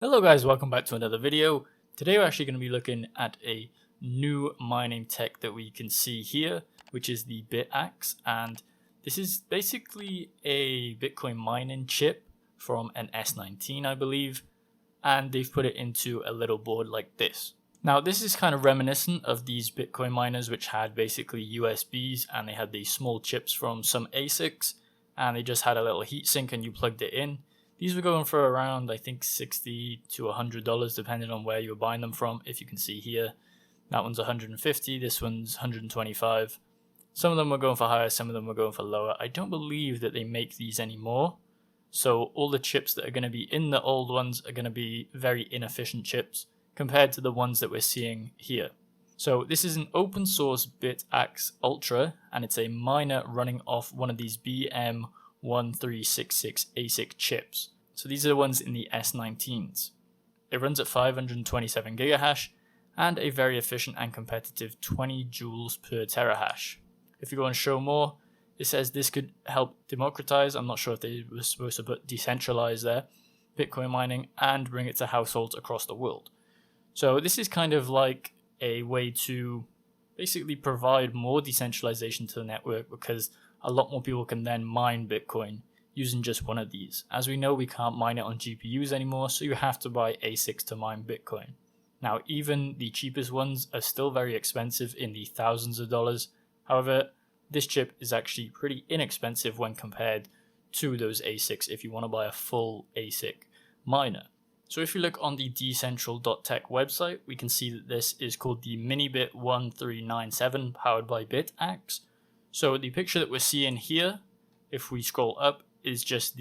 Hello guys, welcome back to another video. Today we're actually going to be looking at a new mining tech that we can see here, which is the BitAxe, and this is basically a Bitcoin mining chip from an S19 I believe, and they've put it into a little board like this. Now this is kind of reminiscent of these Bitcoin miners which had basically USBs and they had these small chips from some ASICs and they just had a little heatsink and you plugged it in. These were going for around, I think, $60 to $100 depending on where you were buying them from. If you can see here, that one's $150, this one's $125. Some of them were going for higher, some of them were going for lower. I don't believe that they make these anymore. So all the chips that are going to be in the old ones are going to be very inefficient chips compared to the ones that we're seeing here. So this is an open source BitAxe Ultra, and it's a miner running off one of these BM1366 ASIC chips. So these are the ones in the S19s. It runs at 527 gigahash and a very efficient and competitive 20 joules per terahash. If you go and show more, it says this could help democratize, I'm not sure if they were supposed to put decentralize there, Bitcoin mining and bring it to households across the world. So this is kind of like a way to basically provide more decentralization to the network, because a lot more people can then mine Bitcoin using just one of these. As we know, we can't mine it on GPUs anymore, so you have to buy ASICs to mine Bitcoin. Now, even the cheapest ones are still very expensive in the thousands of dollars. However, this chip is actually pretty inexpensive when compared to those ASICs if you want to buy a full ASIC miner. So if you look on the decentral.tech website, we can see that this is called the Minibit 1397 powered by BitAxe. So the picture that we're seeing here, if we scroll up, is just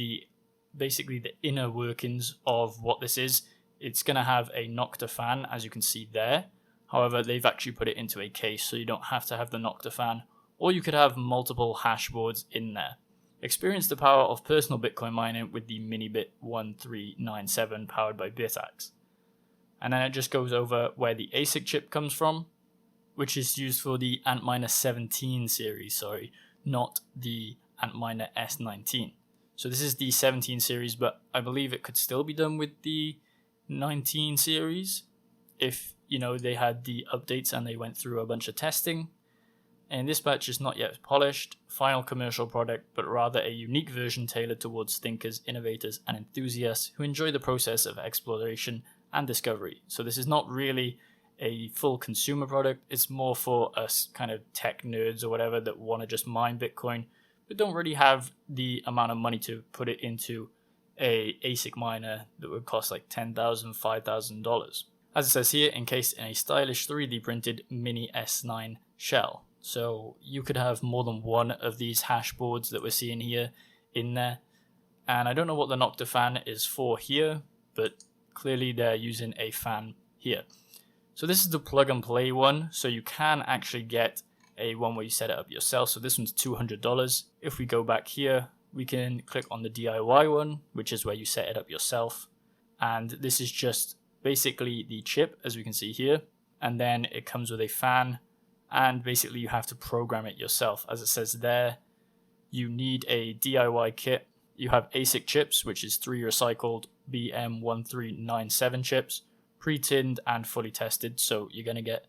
basically the inner workings of what this is. It's going to have a Nocta fan, as you can see there. However, they've actually put it into a case, so you don't have to have the Nocta fan, or you could have multiple hash boards in there. Experience the power of personal Bitcoin mining with the Minibit 1397 powered by BitAxe. And then it just goes over where the ASIC chip comes from, which is used for the Antminer 17 series, not the Antminer S19. So this is the 17 series, but I believe it could still be done with the 19 series if, they had the updates and they went through a bunch of testing. And this batch is not yet polished, final commercial product, but rather a unique version tailored towards thinkers, innovators, and enthusiasts who enjoy the process of exploration and discovery. So this is not really a full consumer product, it's more for us kind of tech nerds or whatever that want to just mine Bitcoin, but don't really have the amount of money to put it into a ASIC miner that would cost like $10,000, $5,000. As it says here, encased in a stylish 3D printed mini S9 shell. So you could have more than one of these hash boards that we're seeing here in there. And I don't know what the Nocta fan is for here, but clearly they're using a fan here. So this is the plug and play one. So you can actually get a one where you set it up yourself. So this one's $200. If we go back here, we can click on the DIY one, which is where you set it up yourself. And this is just basically the chip, as we can see here. And then it comes with a fan. And basically you have to program it yourself. As it says there, you need a DIY kit. You have ASIC chips, which is 3 recycled BM1397 chips, pre-tinned and fully tested. So you're going to get,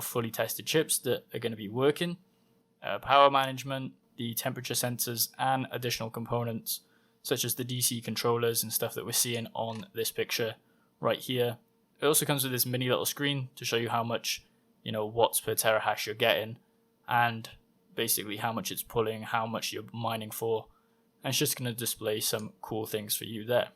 fully tested chips that are going to be working. Power management, the temperature sensors, and additional components such as the DC controllers and stuff that we're seeing on this picture right here. It also comes with this mini little screen to show you how much watts per terahash you're getting, and basically how much it's pulling, how much you're mining for, and it's just going to display some cool things for you there.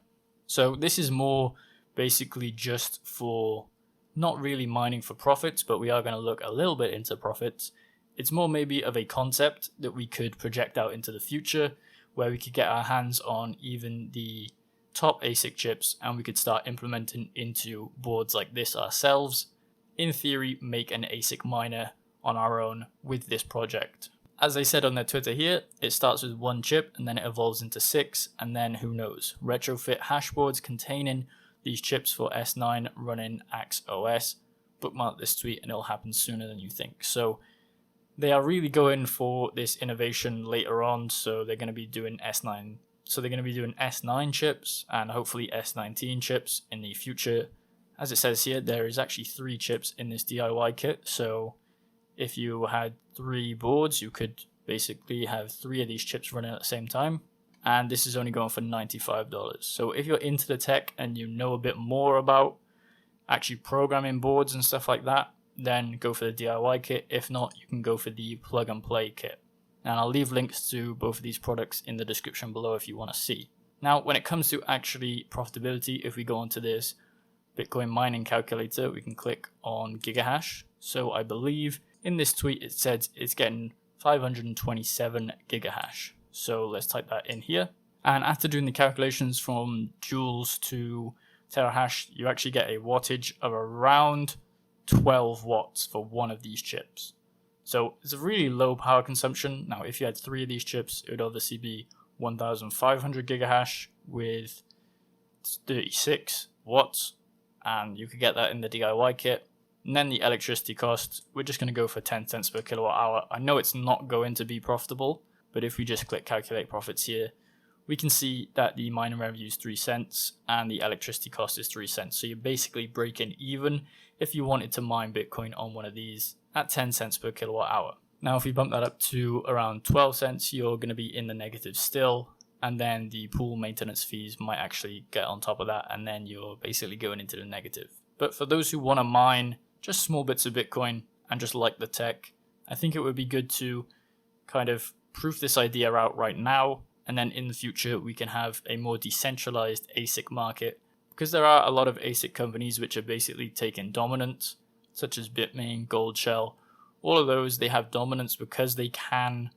So this is more basically just for not really mining for profits, but we are going to look a little bit into profits. It's more maybe of a concept that we could project out into the future, where we could get our hands on even the top ASIC chips and we could start implementing into boards like this ourselves. In theory, make an ASIC miner on our own with this project. As I said on their Twitter here, it starts with 1 chip and then it evolves into 6, and then who knows, retrofit hashboards containing these chips for S9 running Axe OS. Bookmark this tweet and it'll happen sooner than you think. So they are really going for this innovation later on, so they're going to be doing S9 So they're going to be doing S9 chips and hopefully S19 chips in the future. As it says here, there is actually 3 chips in this DIY kit. So if you had 3 boards, you could basically have 3 of these chips running at the same time. And this is only going for $95. So if you're into the tech and you know a bit more about actually programming boards and stuff like that, then go for the DIY kit. If not, you can go for the plug and play kit. And I'll leave links to both of these products in the description below if you want to see. Now, when it comes to actually profitability, if we go onto this Bitcoin mining calculator, we can click on gigahash. So I believe in this tweet it says it's getting 527 gigahash. So let's type that in here. And after doing the calculations from joules to terahash, you actually get a wattage of around 12 watts for one of these chips. So it's a really low power consumption. Now, if you had 3 of these chips, it would obviously be 1,500 gigahash with 36 watts. And you could get that in the DIY kit. And then the electricity cost, we're just going to go for 10 cents per kilowatt hour. I know it's not going to be profitable, but if we just click calculate profits here, we can see that the mining revenue is 3 cents and the electricity cost is 3 cents. So you're basically breaking even if you wanted to mine Bitcoin on one of these at 10 cents per kilowatt hour. Now, if we bump that up to around 12 cents, you're going to be in the negative still. And then the pool maintenance fees might actually get on top of that. And then you're basically going into the negative. But for those who want to mine just small bits of Bitcoin and just like the tech, I think it would be good to kind of proof this idea out right now, and then in the future we can have a more decentralized ASIC market, because there are a lot of ASIC companies which are basically taking dominance, such as Bitmain, Goldshell. All of those, they have dominance because they can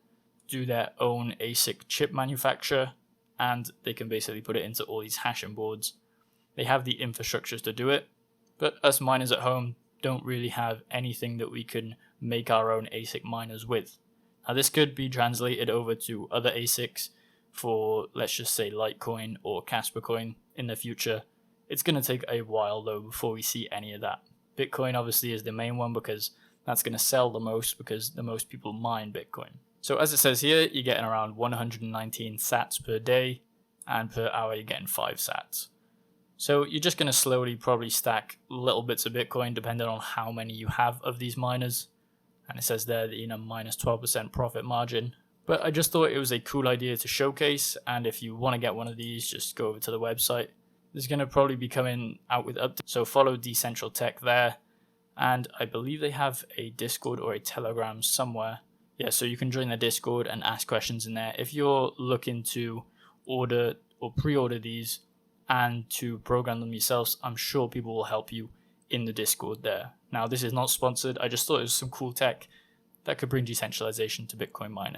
do their own ASIC chip manufacture, and they can basically put it into all these hashing boards. They have the infrastructures to do it, but us miners at home don't really have anything that we can make our own ASIC miners with. Now, this could be translated over to other ASICs for, let's just say, Litecoin or Kaspa coin in the future. It's going to take a while, though, before we see any of that. Bitcoin, obviously, is the main one because that's going to sell the most because the most people mine Bitcoin. So as it says here, you're getting around 119 sats per day, and per hour you're getting 5 sats. So you're just going to slowly probably stack little bits of Bitcoin depending on how many you have of these miners. And it says there that, minus 12% profit margin. But I just thought it was a cool idea to showcase. And if you want to get one of these, just go over to the website. There's going to probably be coming out with updates. So follow Decentral Tech there. And I believe they have a Discord or a Telegram somewhere. Yeah, so you can join the Discord and ask questions in there. If you're looking to order or pre-order these and to program them yourselves, I'm sure people will help you in the Discord there. Now, this is not sponsored. I just thought it was some cool tech that could bring decentralization to Bitcoin mining.